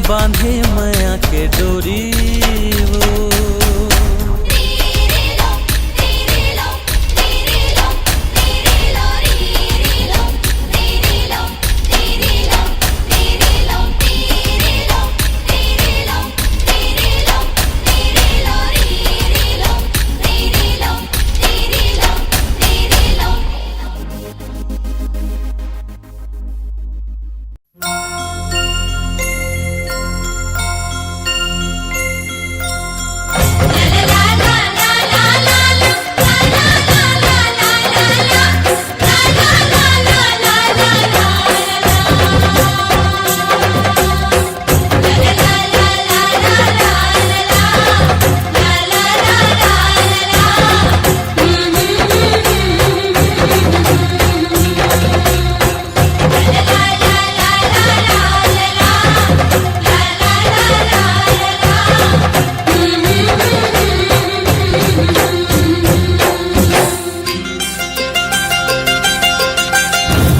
बांधे माया के डोरी वो।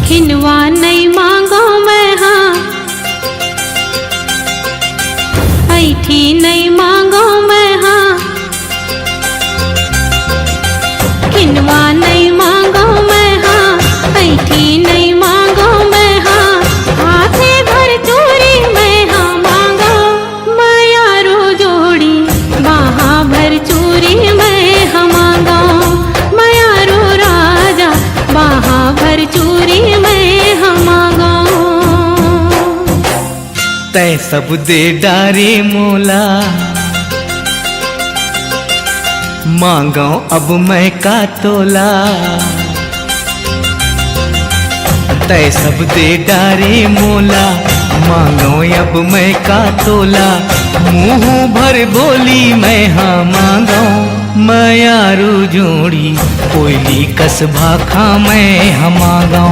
खिनवा नहीं मांगो मैं हाँ, ऐठी नहीं मांगो मैं हाँ, खिनवा नहीं मांगो मैं हाँ, ऐठी नहीं मांगो मैं हाँ, हाथे भर चूरी मैं हाँ मांगो, मायारो जोड़ी बाहा भर चूरी मैं हाँ मांगो, मायारो राजा बाहा भर चूरी मैं हाँ मांगो। तै सब दे डारे मोला, मांगो अब मैं का तोला। तै सब दे डारे मोला, मांगो अब मैं का तोला। मुँह भर बोली मैं हाँ मांगो, मायारू जोड़ी कोयली कस भाखा मैं हाँ मांगो,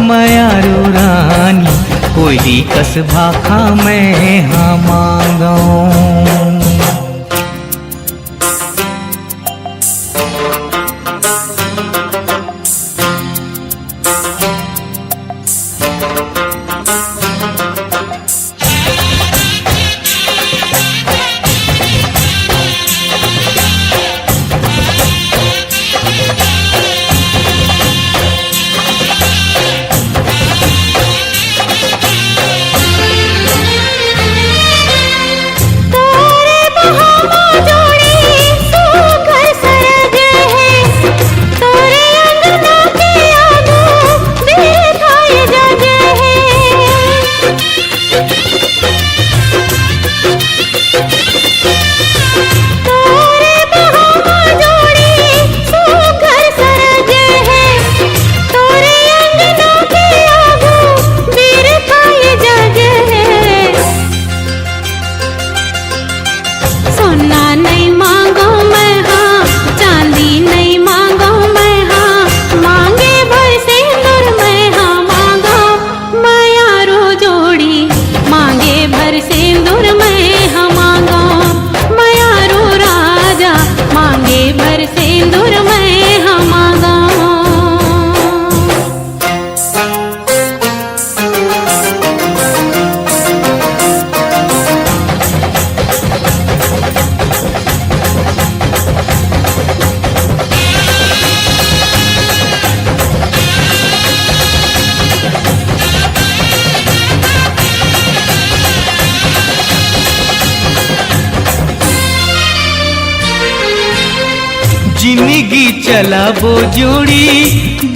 मायारू रानी कोयली कस भाखा मैं हाँ मांगो। जिंदगी चलाबो जोड़ी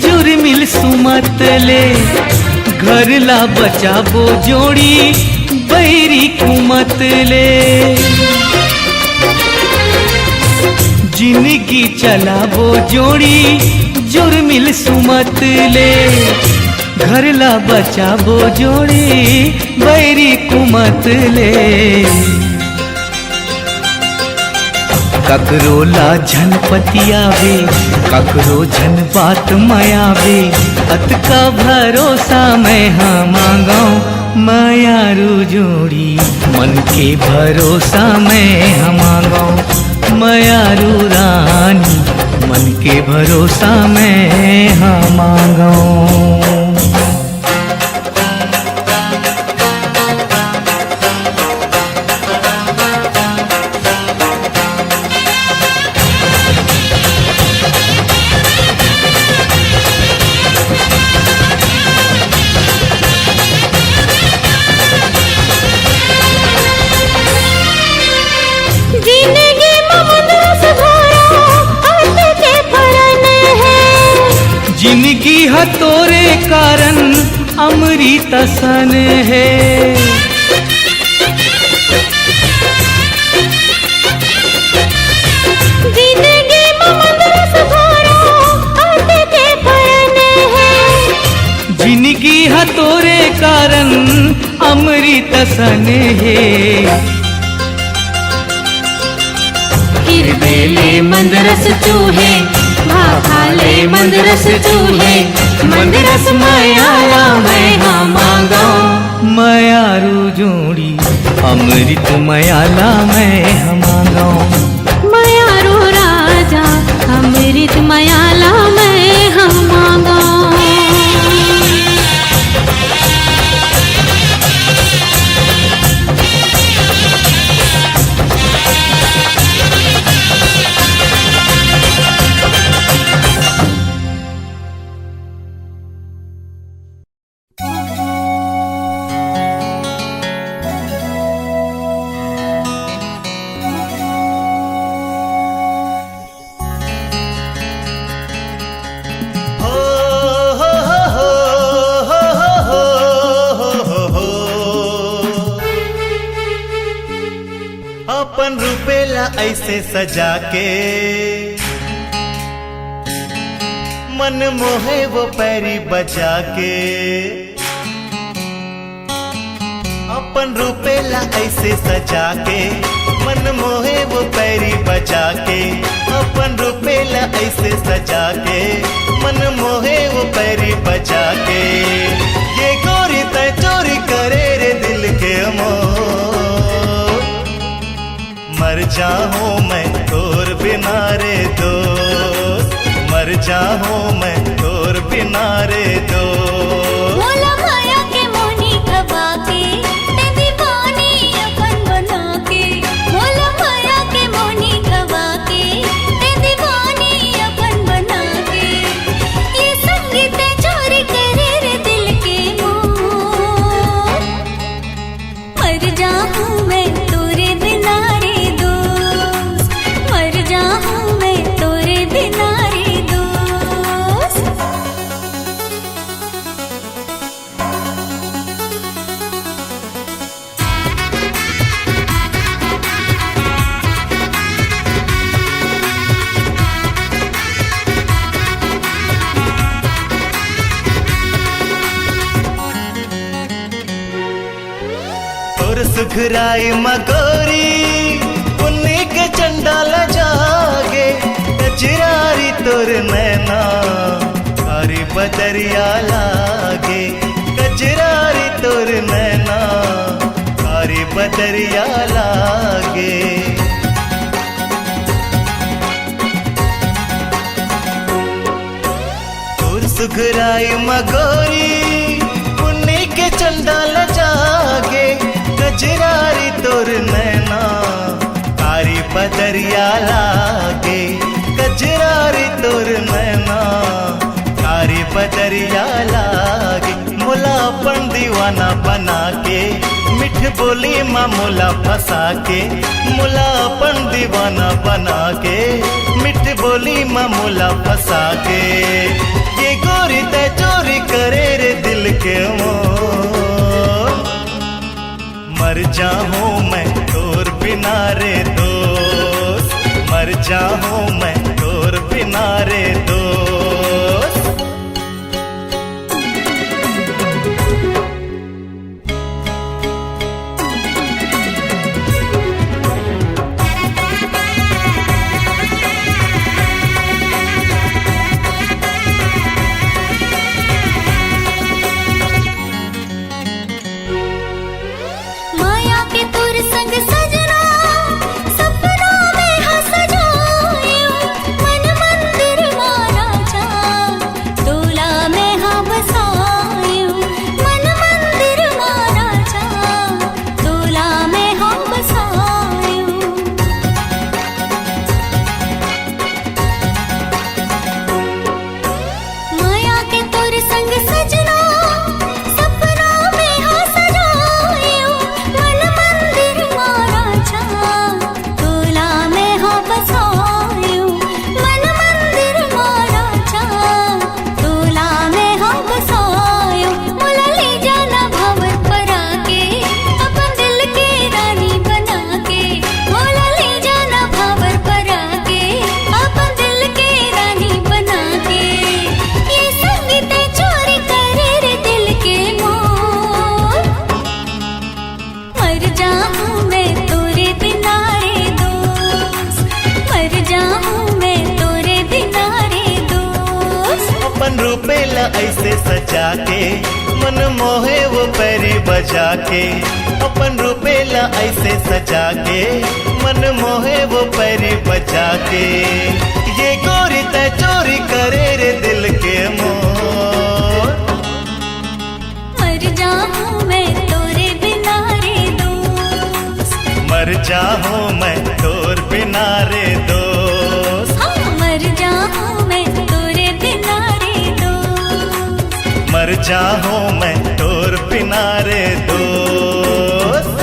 जुर्मिल सुमत ले, घर ला बचाबो जोड़ी बैरी कुमत ले। जिंदगी चलाबो जोड़ी जुर्मिल सुमत ले, घर ला बचाबो जोड़ी बैरी कुमत ले। ककरो ला झन पतियावे, ककरो झन बात मायावे, अत का भरोसा मैं हाँ मांगो, मायारू जोड़ी मन के भरोसा मैं हाँ मांगो, मायारू रानी मन के भरोसा मैं हाँ मांगो। कारण अमृत सन है। जिंदगी में मंदरस भरा अर्थ के फरन है। जिंदगी है तोरे कारण अमृत सन है। हिरवेले मंदरस चूहे भाले मंदरस चूहे मंदरस मायाला मैं हाँ मांगा। मयारू जोड़ी अमृत मयाला मैं हम मांगा। मयारो राजा अमृत मयाला मैं हम मांगा। अपन रुपेला ऐसे सजा के मन मोहे वो पैरी बजा के। अपन रुपेला ऐसे सजा के मन मोहे वो पैरी बजा के। अपन रुपेला ऐसे सजा के मन मोहे वो पैरी बजा के। ये गोरी तय चोरी करे रे दिल के मोह। मर जाऊं मैं तोर बिना रे दोस्त। मर जाऊं मैं तोर बिना रे दोस्त। मोला माया के मोनी खबा के ते दीवानी अपन बना के। मोला माया के मोनी खबा के ते दीवानी अपन बना के। ये संगीत चोरी करे रे दिल के मोह। मर जाऊं मैं तोरे बिना रे दोस्त। मर जाऊं मैं तोरे बिना रे दोस्त। तोर सुखराई मगोरी उन्हीं के चंडाल जागे। कजरारी तोर नैना कारी बदरिया लागे। कजरारी तोर नैना कारी बदरिया लागे। तोर सुखराई मगोरी उन्हीं के चंडाल जागे। कजरारी तोर नैना कारी बदरिया लागे। कजरारी तोर नैना कारी बदरिया लागे। मोला अपन दीवाना बना के मिठ बोली माँ मोला फंसा के। मोला अपन दीवाना बना के मिठ बोली माँ मोला फंसा के। ये गोरी तय चोरी करे रे दिल के मोह। मर जाऊं मैं तोर बिना रे दोस्त। मर जाऊं मैं तोर बिना रे दोस्त। माया के तोर संग सजना सपना में हंस जायो। मन मंदिर मान मन मोहे वो पैरी बजा के अपन रुपेला ऐसे सजा के मन मोहे वो पैरी बजा के ये गोरी तय चोरी करे रे दिल के मोर मर जाऊं मैं तोरे बिना रे दोस्त मर जाऊं मैं तोर बिना रे दोस्त हाँ मर जाऊं मैं तोरे बिना रे दोस्त मर जाऊं मैं तोर बिना रे दोस्त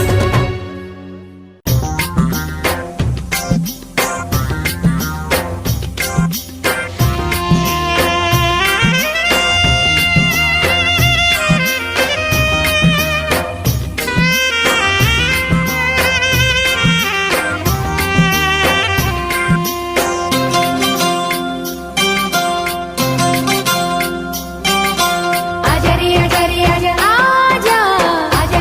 आजा रे आजा रे आजा आजा आजा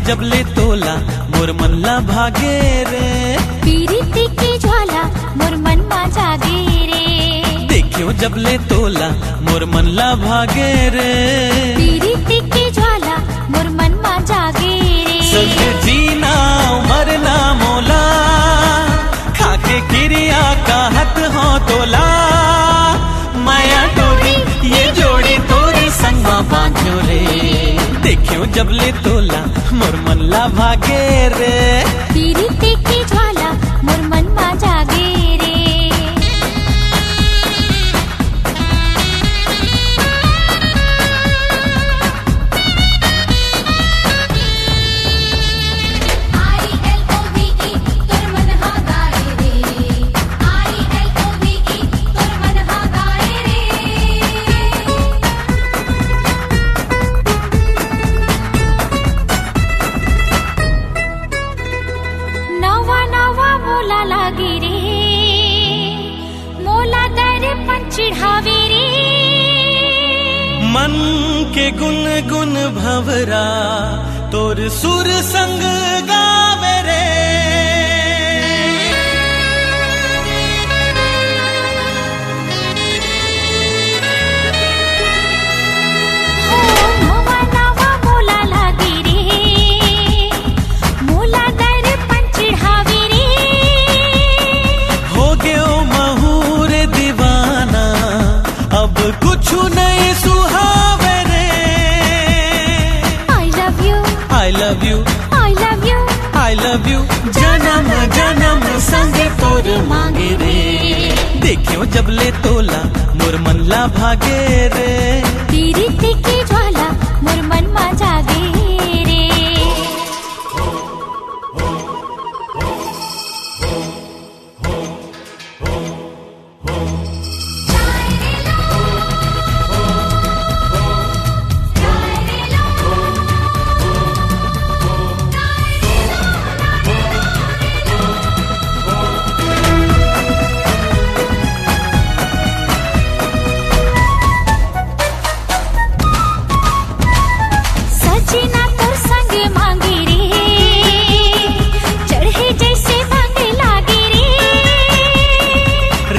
जब ले तोला मोर मनला भागे रे पीरिति की ज्वाला मोर मन मा जागे रे देखियो जब ले तोला मोर मनला भागे रे पीरिति की ज्वाला मोर मन मा जागे रे संग जीना मरना मोला खाके क्रिया का हत हो तोला माया डोरी ये जोड़ी तोरी संगमा बांध्यो रे देखियो जब ले तोला मोर मनला भागे रे पीरिति की ज्वाला मोर मन मा जागे रे ILOVE तोर मन हा गाए रे ILOVE तोर मन हा गाए रे नवा नवा मोला लागे रे मोला दर पंचिढ़ावे रे मन के गुन गुन भवरा तोर सुर संग गावे रे हो नवा नवा मोला लागे रे मोला दर पंचिढ़ावे रे हो गयो महूर दीवाना अब कुछ नहीं सुहावे रे I love you I love you I love you I love you जन्म जन्म संग तोर मांगे रे देखियो जब ले तोला मोर मनला भागे रे पीरिति की ज्वाला मोर मन मा जागे रे सजना तोर संग मांगे रे चढ़े जैसे मांगे लागे रे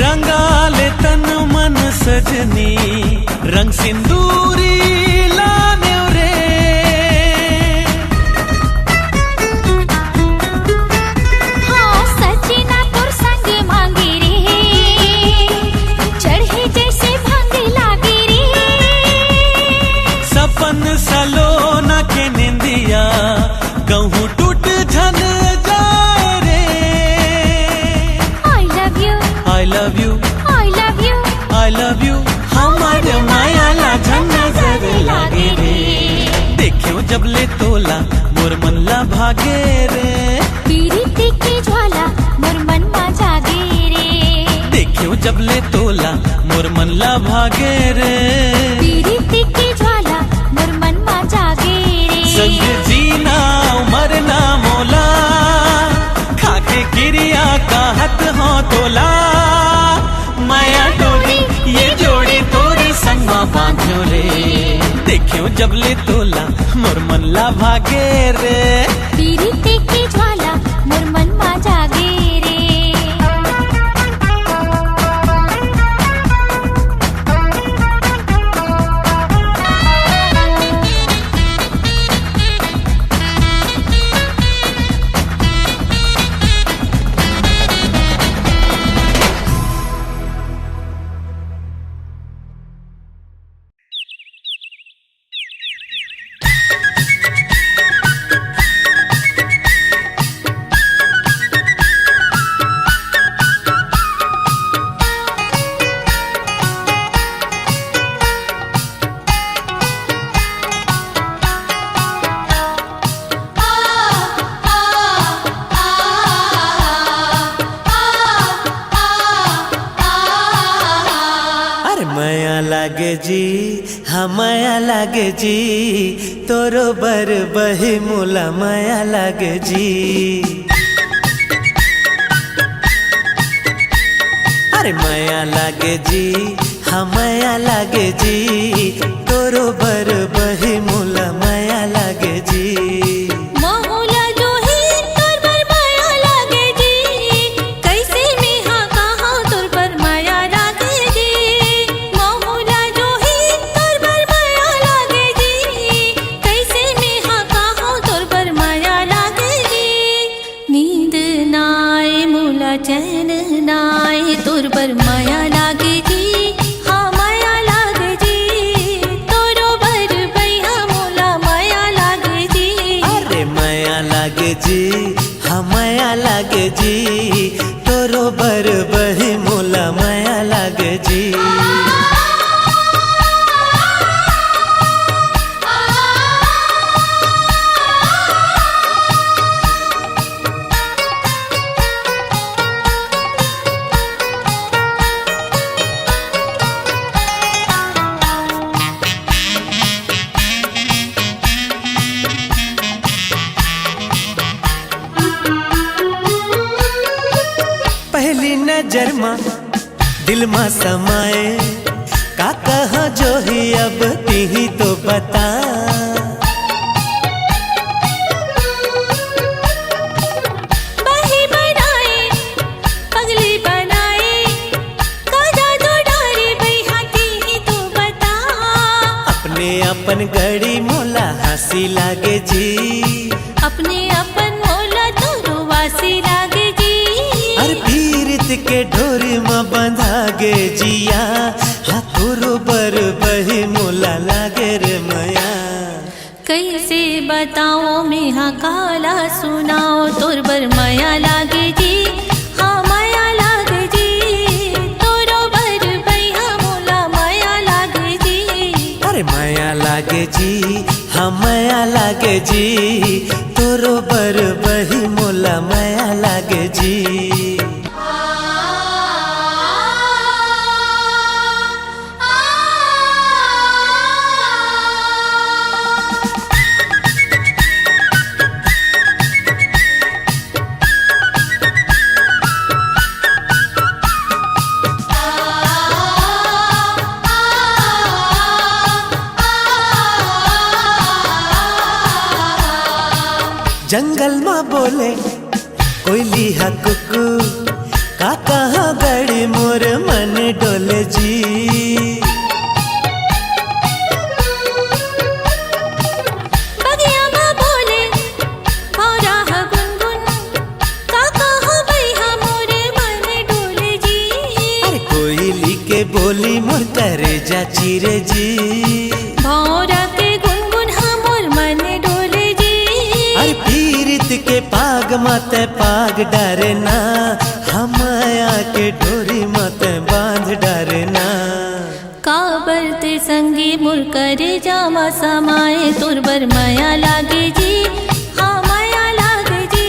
रंगाले तन मन सजनी रंग सिंदूरी लाने रे हाँ सजना तोर संग मांगे रे चढ़े जैसे मांगे लागे रे सपन सलोना के निंदिया कहूँ टूट झन जाए रे I love you I love you I love you I love you हमार माया ला झन नजर लागे रे देखियो जब ले तोला मोर मनला भागे रे पीरिति की ज्वाला मोर मन मा जागे रे देखियो जब ले तोला मोर मनला भागे रे पीरिति की ज्वाला मोर मन मा जागे रे संग जीना मरना मोला खाके क्रिया का हत हो तोला माया डोरी ये जोड़ी तोरी संगमा बांध्यो रे देखियो जब ले तोला मोर मनला भागे रे पीरिति की ज्वाला मोर मन मा जागे रे लागे जी हाँ माया लागे जी तोरो बर बही मोला माया लागे जी अरे माया लागे जी हाँ माया लागे जी तोरो बर बही मोला माया लागे जी मोह तोर पर माया लागे जी हाँ माया लागे जी तोरो बर भैया मोला माया लागे जी अरे माया लागे जी हाँ माया लागे जी तोरो बर बही मोला माया लागे जी पहली नजर में दिल में समाए का कहा जो ही अब ती तो बता बही बनाए पगली बनाए काजा तो डारी भैया ही तो बता अपने अपन गड़ी मोला हंसी लागे जी अपने अपन मोला तोरो वासी लागे जी अरे पीरित के डोरी में बंधा गे जिया हाँ तोरो बर बही मोला लागे रे मया कैसे बताओ मैं हाँ काला सुनाओ तोर बर माया लागे जी हाँ माया लागे जी तोरो बर भैया मोला माया लागे जी अरे माया लागे जी हाँ माया लागे जी तोरो बर बही मोला माया लागे जी जंगल में बोले कोई लिहा कुकू का कहाँ गड़ी मोर मन डोले जी बगिया में बोले भौरा ह गुनगुन का कहो भैया मोरे मन डोले जी अरे कोयली के बोली मोर करे जा चिरे जी भौरा के गुनगुन हाँ मोर मन डोले जी अरे पीरित के पाग मत पाग डरे ना हम माया के डोरी मत बांध डरे ना काबर ते संगी मुर करे जामा समाए तोर बर माया लागे जी हाँ माया लागे जी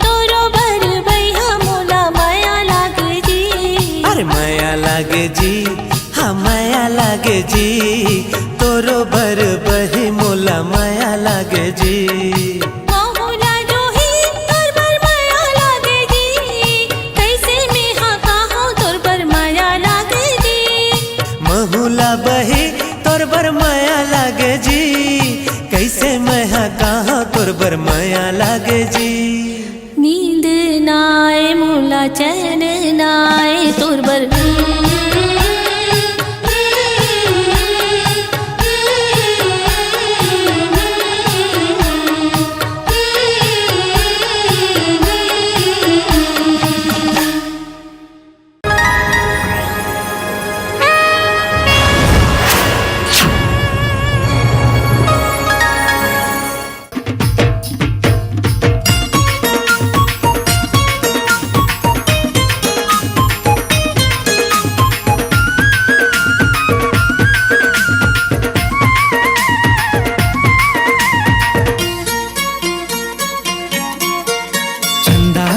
तोरो बर भैया मोला माया लागे जी अरे माया लागे जी हाँ माया लागे जी तोरो बर बही मोला माया लागे जी मोहला जो ही तोर बर माया लागे जी कैसे मैं हाँ कहो तोर बर माया लागे जी महुला बही तोर बर माया लागे जी कैसे मैं कहाँ तोर बर माया लागे जी नींद नाए मोला चैन नाए तोर बर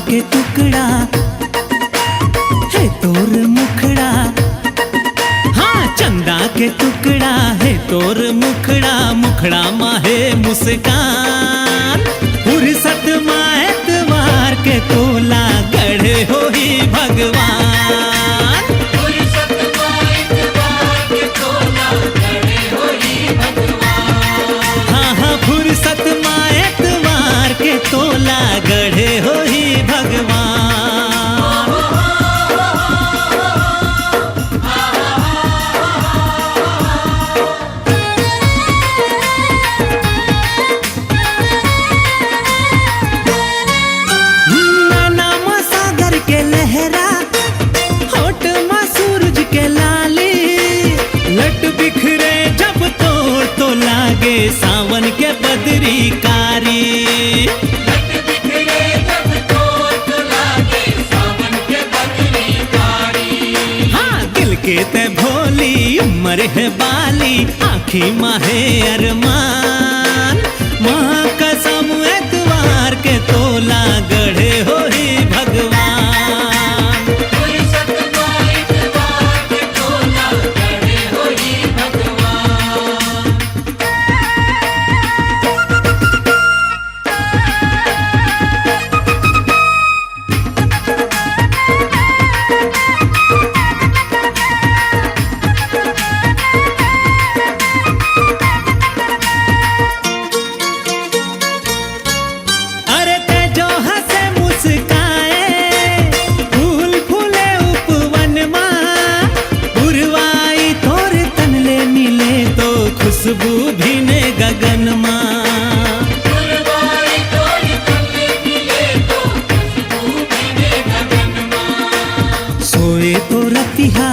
के टुकड़ा है तोर मुखड़ा हाँ चंदा के टुकड़ा है तोर मुखड़ा मुखड़ा माहे मुस्कान फुर्सत माएतवार के तोला गढ़े हो ही भगवान हाँ हाँ फुर्सत माएतवार के तोला गढ़े हो ही भगवान आखी माहे अरमान माँ कसम एतवार के तोला गढ़े हो ही भगवान। अरे ते जो हंसे मुस्काए फूल फूले उपवन माँ उर्वाई तोर तनले मिले तो खुशबू भीने गगन माँ। सोए तो रतिहा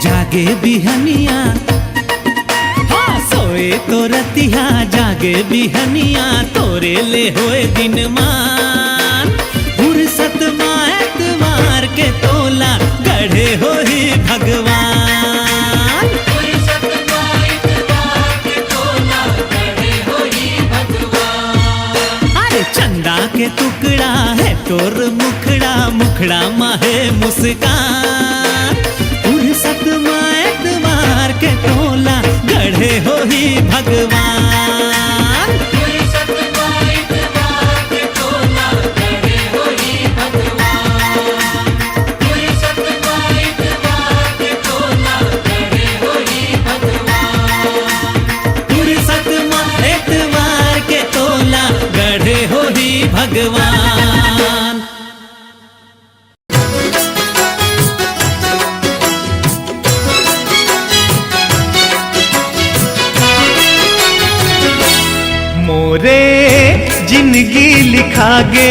जागे बिहनिया हाँ सोए तो रतिहा जागे बिहनिया तोरे ले होए दिन मान फुर्सत माँ एतवार के तोला गढ़े हो ही भगवान। अरे चंदा के टुकड़ा है तोर मुखड़ा मुखड़ा माहे मुस्कान फुर्सत माँ एतवार के तोला गढ़े हो ही भगवान। फुर्सत माँ एतवार के तोला गढ़े हो ही भगवान। मोरे जिंदगी लिखागे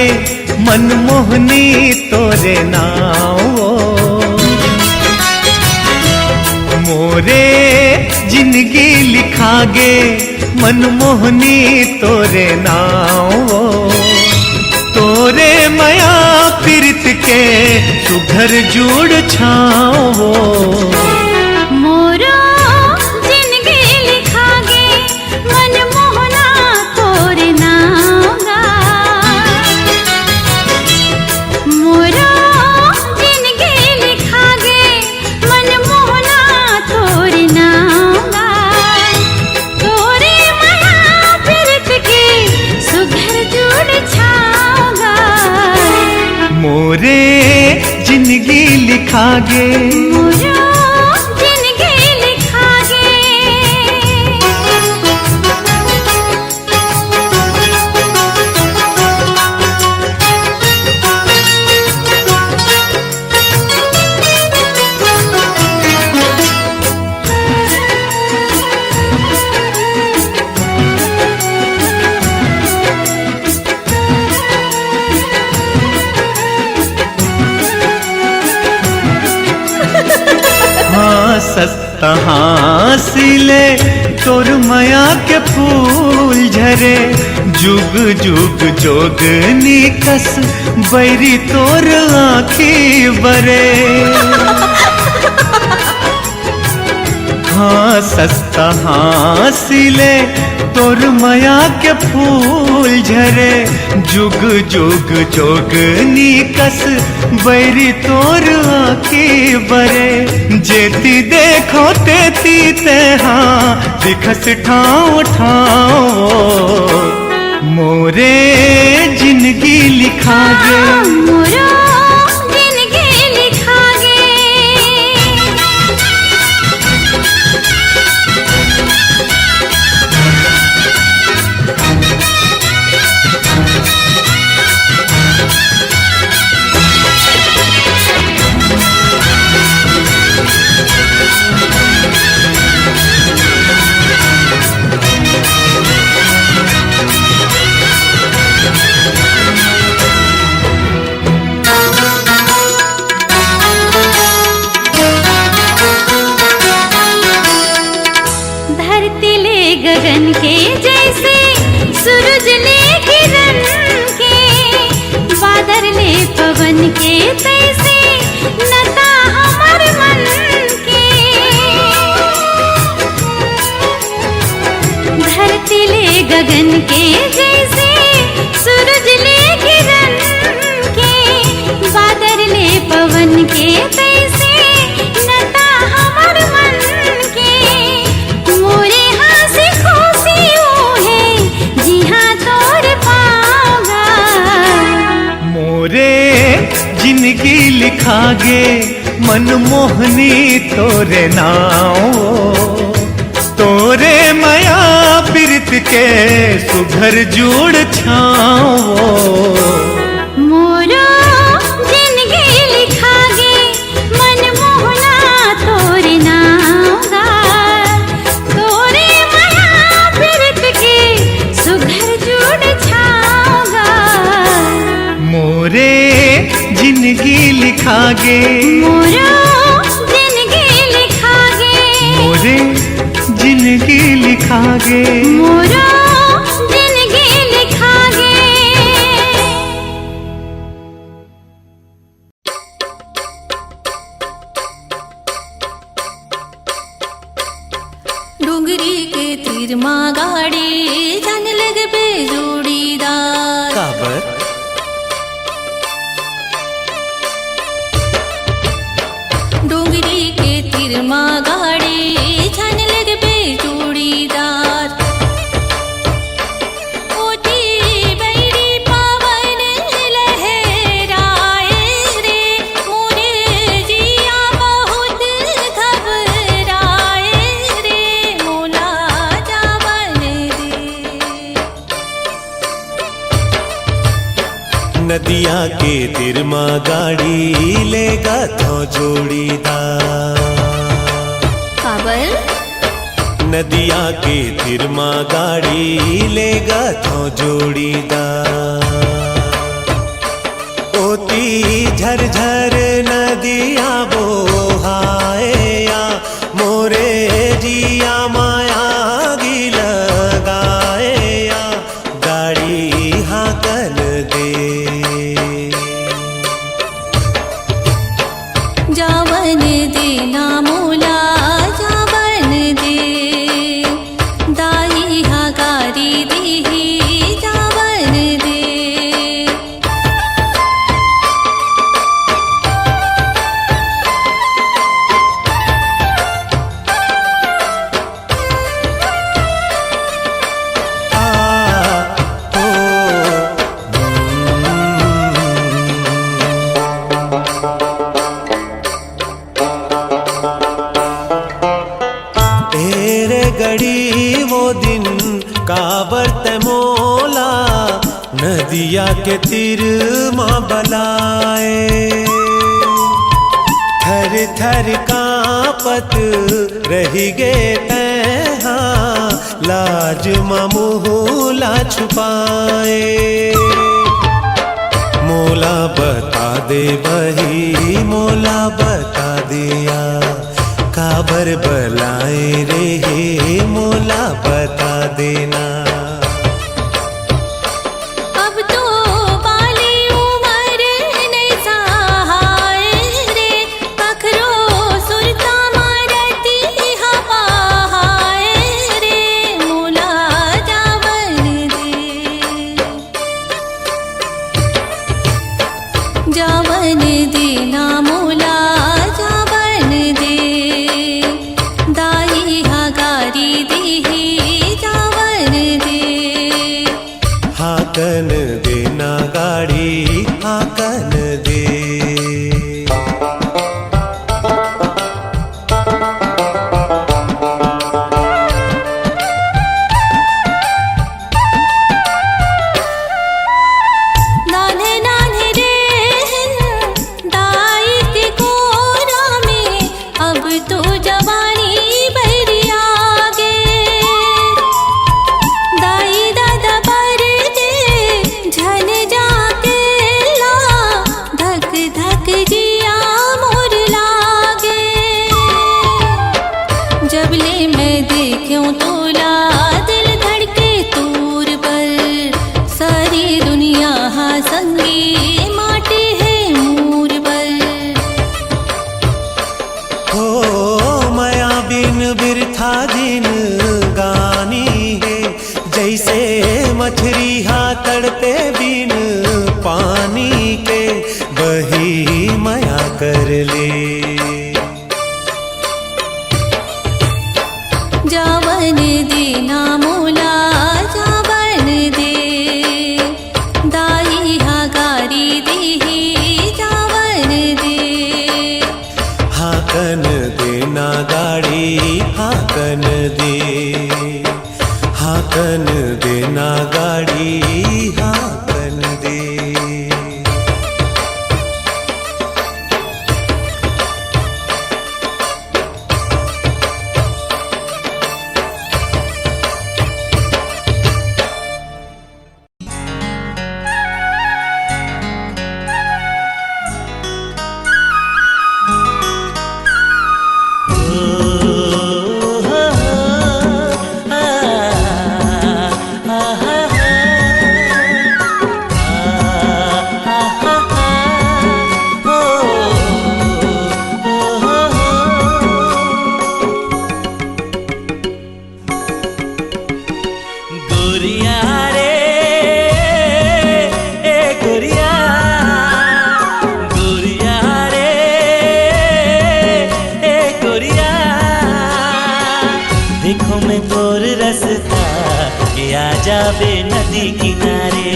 मनमोहनी तोरे नाव। मोरे जिंदगी लिखागे मनमोहनी तोरे नाव। तोरे मया प्रीत के सुघर जुड़ छाओ। मोरो जिंदगी लिखागे मनमोहना तोर नागा। मोरो जिंदगी लिखागे मनमोहना तोर नागा। तोरे माया प्रीत के सुघर जुड़ छाओगा। मोरे जिंदगी लिखागे मोरो जिंदगी लिखागे। हाँ सस्ता हासिले तोर माया के फूल झरे। जुग जुग जोगनी कस बैरी तोर आँखी बरे। हाँ सस्ता हासिले तोर माया के फूल झरे। जुग जुग जोगनी कस बैरी तोर आँखी बरे। जेती देखो तेती तेहा दिखस ठाव ठाव। मोरे जिंदगी लिखागे मोरो जिंदगी लिखागे। लिखागे मनमोहनी तोरे नाव तोरे माया बिरत के सुघर जुड़ छाओ मोरा जिंदगी लिखागे मनमोहना तोरे नागा तोरे माया बिरत के सुघर जुड़ छाओगा मोरे जिंदगी लिखागे मोरा जिंदगी लिखागे मोरे जिंदगी लिखागे मोरा जिंदगी लिखागे डोंगरी के तीर माँ गाड़ी जाने लग पे जोड़ीदार काबर डोंगरी के तीर माँ गाड़ी जाने लग पे जोड़ीदार ओटी बैरी पावन लहराए रे मोरे जिया बहुत घबराए रे मोला जावन दे नदिया के तिरमा गाड़ी लेगा तो जोड़ीदार काबर नदिया के तिरमा गाड़ी लेगा तो जोड़ीदार ओती झरझर नदिया बोहाया मोरे जिया माया गी लगाया गाड़ी हाकल दे जावन देना मोला जावन दे दाई हागारी दी जावन दे तेरे गड़ी वो दिन काबर ते मोला नदिया के तीर माँ बलाए थर थर कांपत रही गे तैहा लाज ममुहला छुपाए मोला बता दे बही मोला बता दिया काबर बलाए रे हे मोला बता देना अब तो बाली उमर नहीं सहाय रे पखरो सुरता मारती हवाय रे मोला जावन दे जावन देना मोला जावन दे दाई हागारी दी जावन दे हाकन देना गाड़ी हाकन दे नान्हे नान्हे रे दाई के कोरा में अब तो जवानी भरी आगे दाई दादा पर दे झन जाके ला धक धक जिया मोर लागे जबले मैं देखूं तोला दिल धड़के तूर पर सारी दुनिया हा संगी माटी है मूर पर हो माया बिन बिरथा दिन गानी है जैसे मछली हा तड़पे बिन पानी के बही माया कर ले जावन देना मोला जावन दे दाई हागारी दी जावन दे हाकन देना गाड़ी हाकन दे। जाबे नदी किनारे,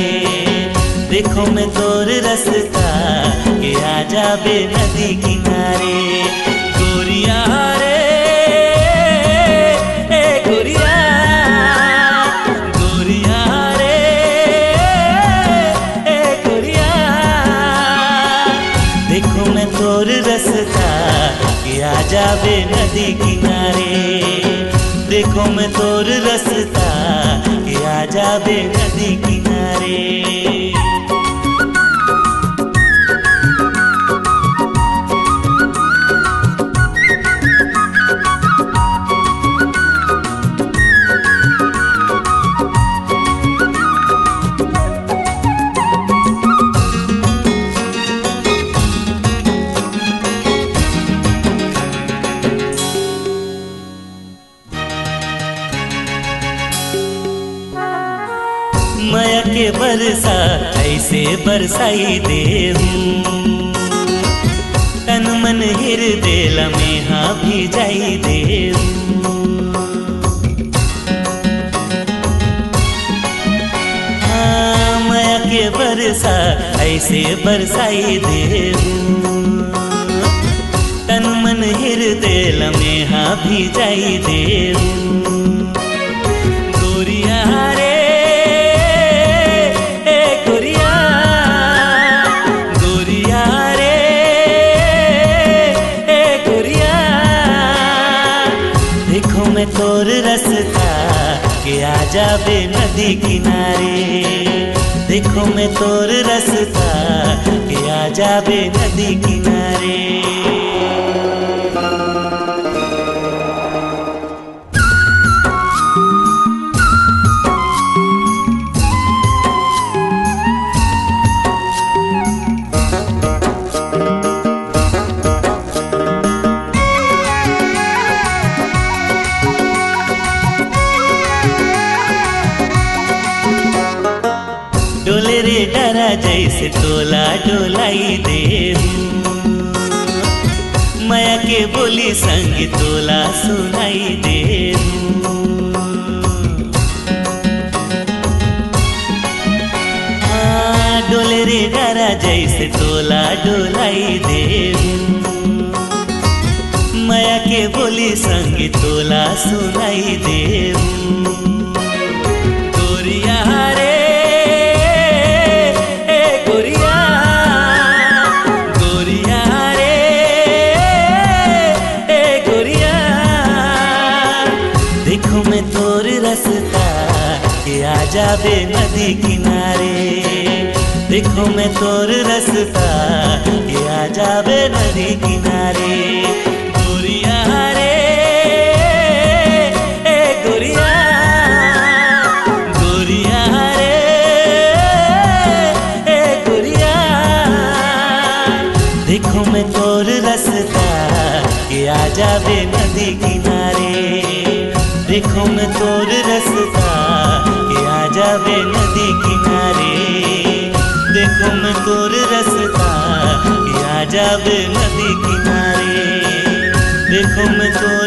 देखो मैं तोर रास्ता के आ जाबे नदी किनारे। गोरिया रे ए गोरिया, गोरिया रे ए गोरिया, देखो मैं तोर रास्ता के आ जाबे नदी किनारे। देखो मैं तोर रास्ता के आ जाबे नदी किनारे। माया के बरसा ऐसे बरसाई दे तन मन हृदय लम्हा भी जाई दे। हाँ माया के बरसा ऐसे बरसाई दे तन मन हृदय लम्हा भी जाई दे। गोरिया रे मैं तोर रास्ता के आ जाबे नदी किनारे। देखो मैं तोर रास्ता के आ जाबे नदी किनारे। डोले रे डरा जैसे तोला डोलाई दे माया के बोली संग तोला सुनाई दे। हाँ डोले रे डरा जैसे तोला डोलाई दे माया के बोली संग तोला सुनाई दे। गोरिया रे मैं तोर रास्ता के आ जाबे नदी किनारे। देखो मैं तोर रास्ता के आ जाबे नदी किनारे। गोरिया रे ए गोरिया, गोरिया रे ए गोरिया, देखो मैं तोर रास्ता के आ जाबे नदी किनारे। देखो मैं तोर रास्ता के आ जाबे नदी किनारे। देखो मैं तोर रास्ता के आ जाबे नदी किनारे। देखो मैं तोर